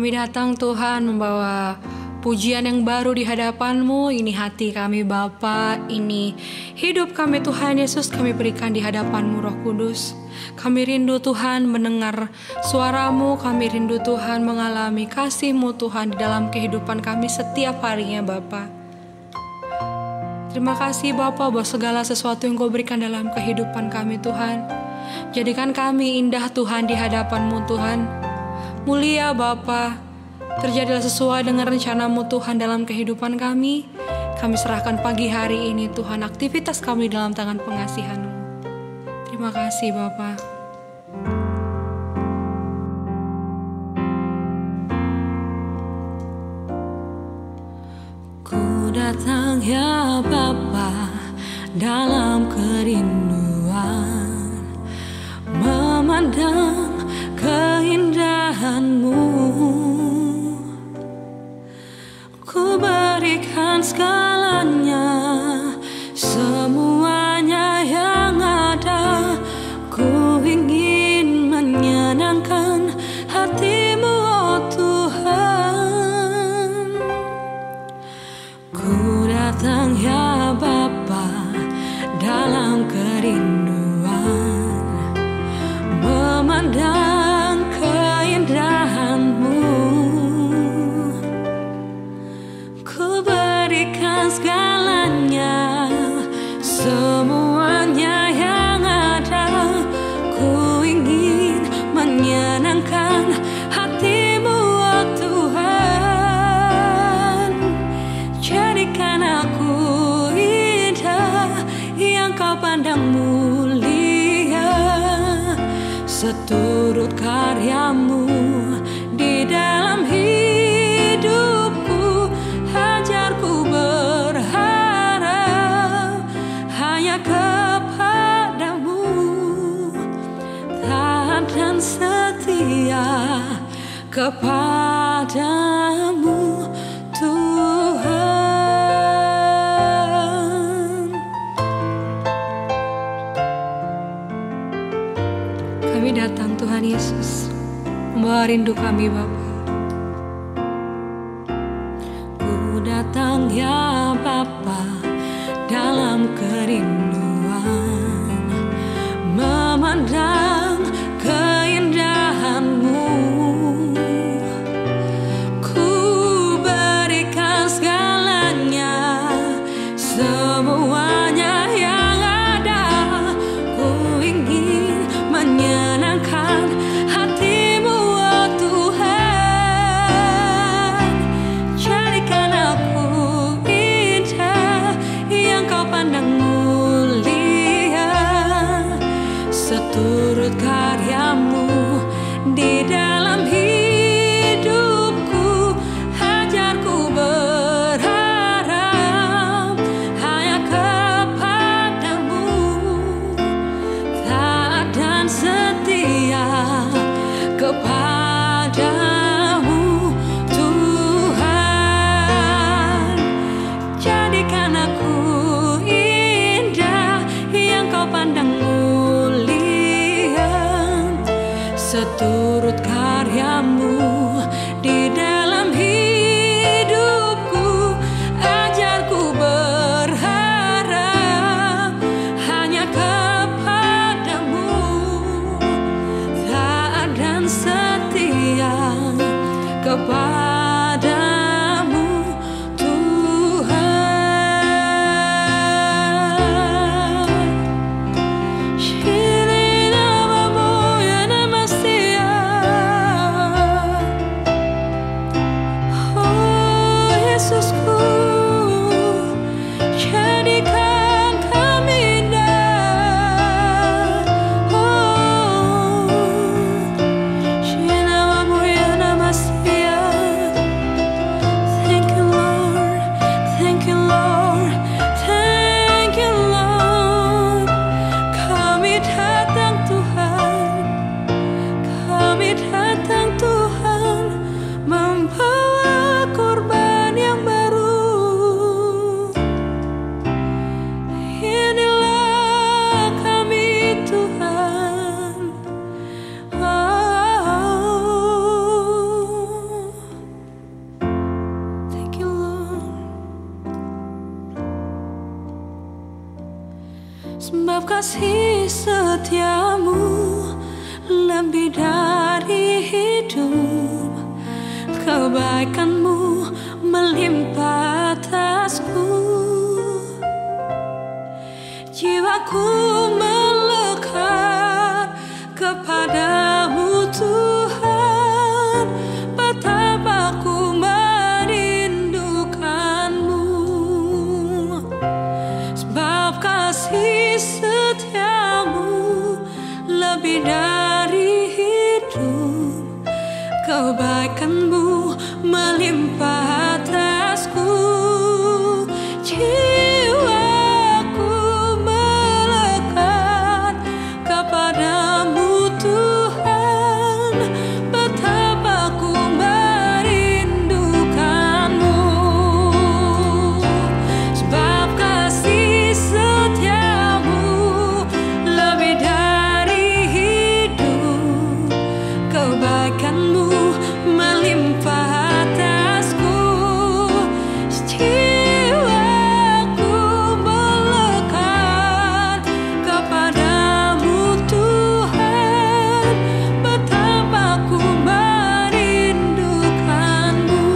Kami datang Tuhan membawa pujian yang baru di hadapan-Mu. Ini hati kami Bapa, ini hidup kami Tuhan Yesus, kami berikan di hadapan-Mu Roh Kudus. Kami rindu Tuhan mendengar suara-Mu, kami rindu Tuhan mengalami kasih-Mu Tuhan di dalam kehidupan kami setiap harinya Bapa. Terima kasih Bapa buat segala sesuatu yang Kau berikan dalam kehidupan kami Tuhan. Jadikan kami indah Tuhan di hadapan-Mu Tuhan. Mulia Bapa, terjadilah sesuai dengan rencana-Mu Tuhan dalam kehidupan kami. Kami serahkan pagi hari ini Tuhan aktivitas kami dalam tangan pengasihan-Mu. Terima kasih Bapa. Ku datang ya Bapa dalam kerinduan, memandang keindahan-Mu. Ku berikan segalanya, semuanya yang ada. Ku ingin menyenangkan hati-Mu, oh Tuhan. Ku datang ya Bapa dalam kerinduan, memandang keindahan-Mu. Ku berikan segalanya, semuanya yang ada. Ku ingin menyenangkan hati-Mu, oh Tuhan. Jadikan aku indah yang Kau pandang mulia, seturut karya-Mu di dalam hidupku. Ajarku berharap hanya kepada-Mu, taat dan setia kepada-Mu Tuhan. Kami datang Tuhan Yesus, membawa rindu kami Bapa. Ku datang ya Bapa dalam kerinduan, memandang keindahan-Mu. Ku berikan segalanya, semuanya yang ada. Ku ingin menyenangkan hati-Mu, oh Tuhan. Jadikan aku indah yang Kau pandang mulia, seturut karya-Mu di dalam hidupku. Ajarku berharap hanya kepada-Mu, taat dan setia kepada-Mu Tuhan. Jadikan aku indah yang Kau pandang mulia, seturut karya-Mu di dalam hidupku. Ajarku berharap hanya kepada-Mu, taat dan setia kepada-Mu Tuhan. Shiri namamu ya namasia. sebab kasih setiamu lebih dari hidup, kebaikanmu melimpah atasku. Jiwaku melekat kepadamu Tuhan, betapa ku merindukanmu, sebab kasih setiamu lebih dari hidup, kebaikanmu melimpah atasku. Jiwaku melekat kepadamu Tuhan, betapa ku merindukanmu, sebab kasih setiamu lebih dari hidup, kebaikanmu melimpah atasku. Jiwaku melekat kepadamu Tuhan, betapa ku merindukanmu,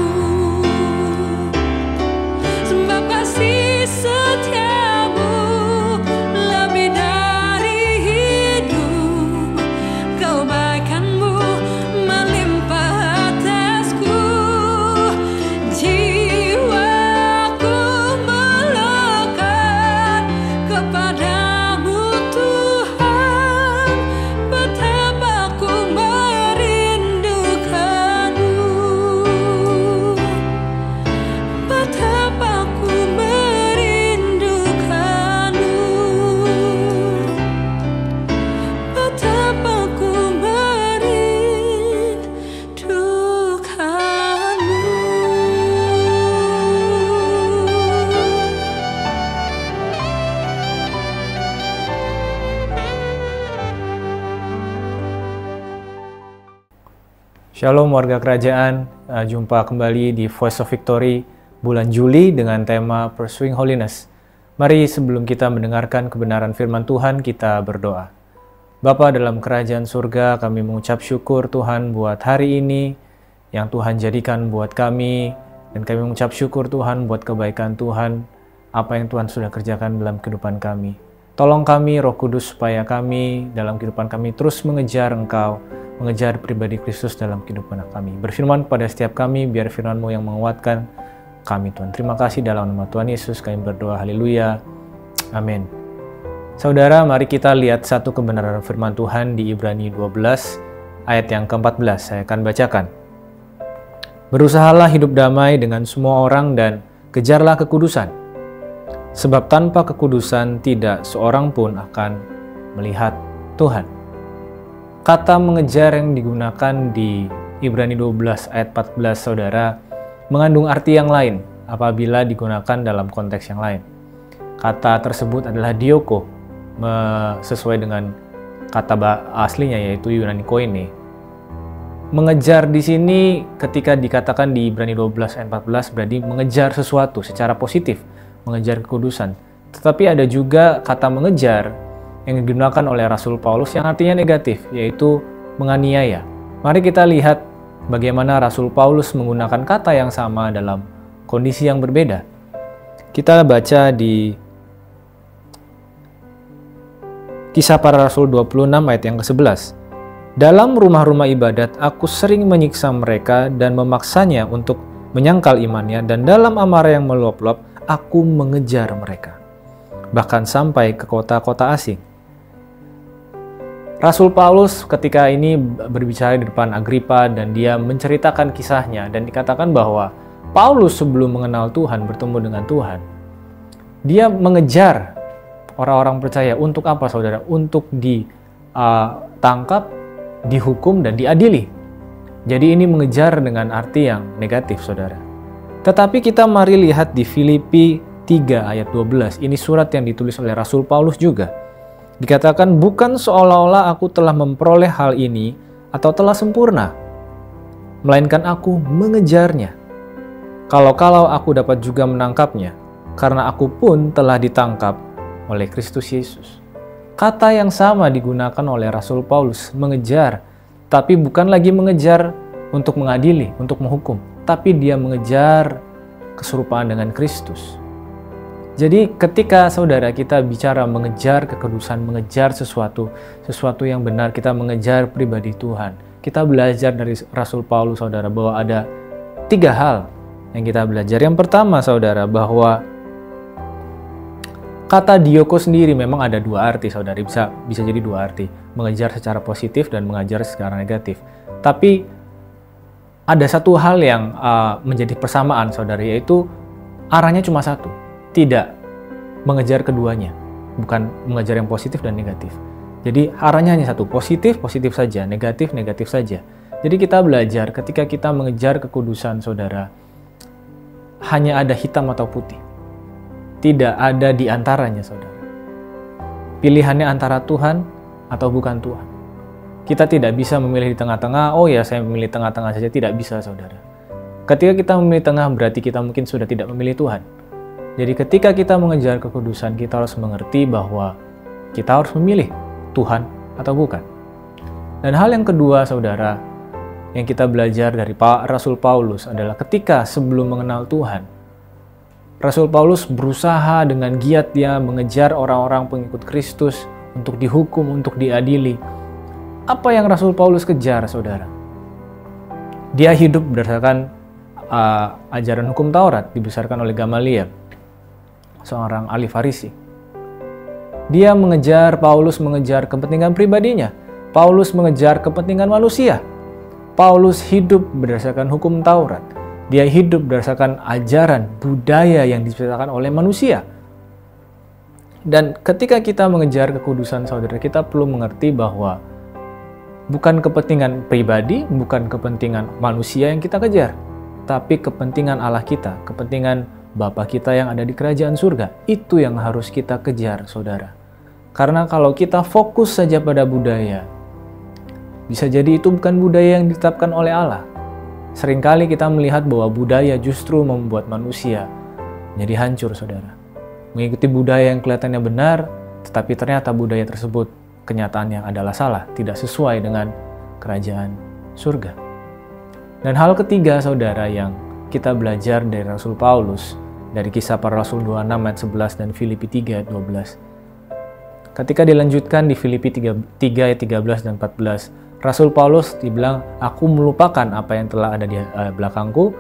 sebab kasih setiamu lebih dari hidup, kebaikanmu melimpah atasku. Jiwaku melekat kepadamu Tuhan, betapa ku merindukanmu, betapa ku merindukanmu, betapa ku Shalom warga kerajaan, jumpa kembali di Voice of Victory bulan Juli dengan tema Pursuing Holiness. Mari sebelum kita mendengarkan kebenaran firman Tuhan, kita berdoa. Bapa dalam kerajaan surga, kami mengucap syukur Tuhan buat hari ini yang Tuhan jadikan buat kami, dan kami mengucap syukur Tuhan buat kebaikan Tuhan, apa yang Tuhan sudah kerjakan dalam kehidupan kami. Tolong kami Roh Kudus supaya kami dalam kehidupan kami terus mengejar Engkau, mengejar pribadi Kristus dalam kehidupan kami. Berfirman kepada setiap kami, biar firman-Mu yang menguatkan kami Tuhan. Terima kasih dalam nama Tuhan Yesus kami berdoa, haleluya, amin. Saudara, mari kita lihat satu kebenaran firman Tuhan di Ibrani 12 ayat yang ke-14. Saya akan bacakan. Berusahalah hidup damai dengan semua orang dan kejarlah kekudusan, sebab tanpa kekudusan tidak seorang pun akan melihat Tuhan. Kata mengejar yang digunakan di Ibrani 12 ayat 14, saudara, mengandung arti yang lain apabila digunakan dalam konteks yang lain. Kata tersebut adalah dioko, sesuai dengan kata aslinya yaitu Yunani koine. Mengejar di sini ketika dikatakan di Ibrani 12 ayat 14 berarti mengejar sesuatu secara positif, mengejar kekudusan. Tetapi ada juga kata mengejar yang digunakan oleh Rasul Paulus yang artinya negatif, yaitu menganiaya. Mari kita lihat bagaimana Rasul Paulus menggunakan kata yang sama dalam kondisi yang berbeda. Kita baca di Kisah Para Rasul 26 ayat yang ke-11. Dalam rumah-rumah ibadat aku sering menyiksa mereka dan memaksanya untuk menyangkal imannya, dan dalam amarah yang meluap-luap aku mengejar mereka, bahkan sampai ke kota-kota asing. Rasul Paulus ketika ini berbicara di depan Agripa dan dia menceritakan kisahnya, dan dikatakan bahwa Paulus sebelum mengenal Tuhan, bertemu dengan Tuhan, dia mengejar orang-orang percaya. Untuk apa saudara? Untuk ditangkap, dihukum, dan diadili. Jadi ini mengejar dengan arti yang negatif saudara. Tetapi kita mari lihat di Filipi 3 ayat 12. Ini surat yang ditulis oleh Rasul Paulus juga. Dikatakan, bukan seolah-olah aku telah memperoleh hal ini atau telah sempurna, melainkan aku mengejarnya. Kalau-kalau aku dapat juga menangkapnya, karena aku pun telah ditangkap oleh Kristus Yesus. Kata yang sama digunakan oleh Rasul Paulus, mengejar, tapi bukan lagi mengejar untuk mengadili, untuk menghukum, tapi dia mengejar keserupaan dengan Kristus. Jadi ketika saudara kita bicara mengejar kekudusan, mengejar sesuatu yang benar, kita mengejar pribadi Tuhan. Kita belajar dari Rasul Paulus, saudara, bahwa ada 3 hal yang kita belajar. Yang pertama, saudara, bahwa kata dioko sendiri memang ada 2 arti, saudara. Bisa jadi 2 arti, mengejar secara positif dan mengejar secara negatif. Tapi ada satu hal yang menjadi persamaan, saudara, yaitu arahnya cuma satu. Tidak mengejar keduanya, bukan mengejar yang positif dan negatif. Jadi arahnya hanya satu, positif saja, negatif saja. Jadi kita belajar ketika kita mengejar kekudusan, saudara, hanya ada hitam atau putih. Tidak ada di antaranya, saudara. Pilihannya antara Tuhan atau bukan Tuhan. Kita tidak bisa memilih di tengah-tengah, oh ya saya memilih tengah-tengah saja, tidak bisa, saudara. Ketika kita memilih tengah, berarti kita mungkin sudah tidak memilih Tuhan. Jadi ketika kita mengejar kekudusan, kita harus mengerti bahwa kita harus memilih Tuhan atau bukan. Dan hal yang kedua, saudara, yang kita belajar dari Rasul Paulus adalah ketika sebelum mengenal Tuhan, Rasul Paulus berusaha dengan giat dia mengejar orang-orang pengikut Kristus untuk dihukum, untuk diadili. Apa yang Rasul Paulus kejar, saudara? Dia hidup berdasarkan ajaran hukum Taurat, dibesarkan oleh Gamaliel, seorang ahli Farisi. Dia Paulus mengejar kepentingan pribadinya. Paulus mengejar kepentingan manusia. Paulus hidup berdasarkan hukum Taurat. Dia hidup berdasarkan ajaran, budaya yang diciptakan oleh manusia. Dan ketika kita mengejar kekudusan, saudara, kita perlu mengerti bahwa bukan kepentingan pribadi, bukan kepentingan manusia yang kita kejar, tapi kepentingan Allah kita, kepentingan Bapa kita yang ada di kerajaan surga. Itu yang harus kita kejar, saudara. Karena kalau kita fokus saja pada budaya, bisa jadi itu bukan budaya yang ditetapkan oleh Allah. Seringkali kita melihat bahwa budaya justru membuat manusia menjadi hancur, saudara. Mengikuti budaya yang kelihatannya benar, tetapi ternyata budaya tersebut kenyataannya adalah salah, tidak sesuai dengan kerajaan surga. Dan hal ketiga, saudara, yang kita belajar dari Rasul Paulus, dari Kisah Para Rasul 26 ayat 11 dan Filipi 3 ayat 12. Ketika dilanjutkan di Filipi 3 ayat 13 dan 14, Rasul Paulus dibilang, aku melupakan apa yang telah ada di belakangku,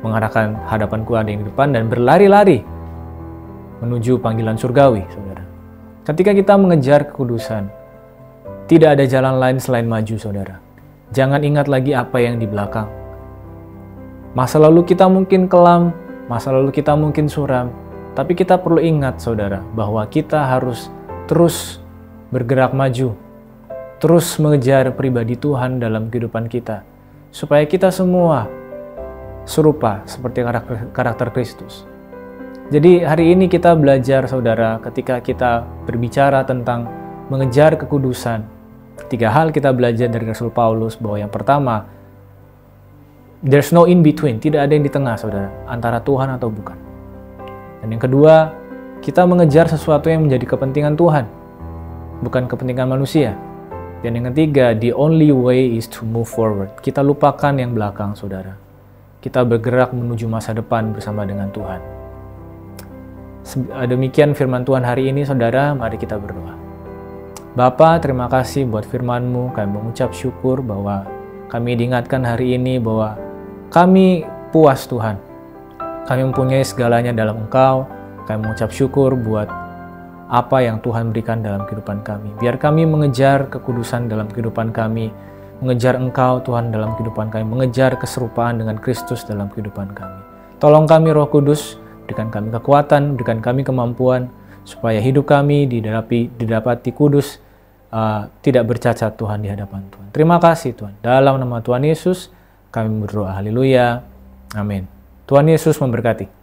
mengarahkan hadapanku ada yang di depan, dan berlari-lari menuju panggilan surgawi, saudara. Ketika kita mengejar kekudusan, tidak ada jalan lain selain maju, saudara. Jangan ingat lagi apa yang di belakang. Masa lalu kita mungkin kelam, masa lalu kita mungkin suram, tapi kita perlu ingat, saudara, bahwa kita harus terus bergerak maju, terus mengejar pribadi Tuhan dalam kehidupan kita, supaya kita semua serupa seperti karakter Kristus. Jadi hari ini kita belajar, saudara, ketika kita berbicara tentang mengejar kekudusan, 3 hal kita belajar dari Rasul Paulus, bahwa yang pertama, there's no in between, tidak ada yang di tengah, saudara, antara Tuhan atau bukan. Dan yang kedua, kita mengejar sesuatu yang menjadi kepentingan Tuhan, bukan kepentingan manusia. Dan yang ketiga, the only way is to move forward. Kita lupakan yang belakang, saudara. Kita bergerak menuju masa depan bersama dengan Tuhan. Demikian firman Tuhan hari ini, saudara. Mari kita berdoa. Bapa, terima kasih buat firman-Mu. Kami mengucap syukur bahwa kami diingatkan hari ini bahwa kami puas, Tuhan. Kami mempunyai segalanya dalam Engkau. Kami mengucap syukur buat apa yang Tuhan berikan dalam kehidupan kami. Biar kami mengejar kekudusan dalam kehidupan kami, mengejar Engkau, Tuhan, dalam kehidupan kami, mengejar keserupaan dengan Kristus dalam kehidupan kami. Tolong kami, Roh Kudus, berikan kami kekuatan, berikan kami kemampuan, supaya hidup kami didapati kudus, tidak bercacat, Tuhan, di hadapan Tuhan. Terima kasih, Tuhan. Dalam nama Tuhan Yesus, kami berdoa. Haleluya. Amin. Tuhan Yesus memberkati.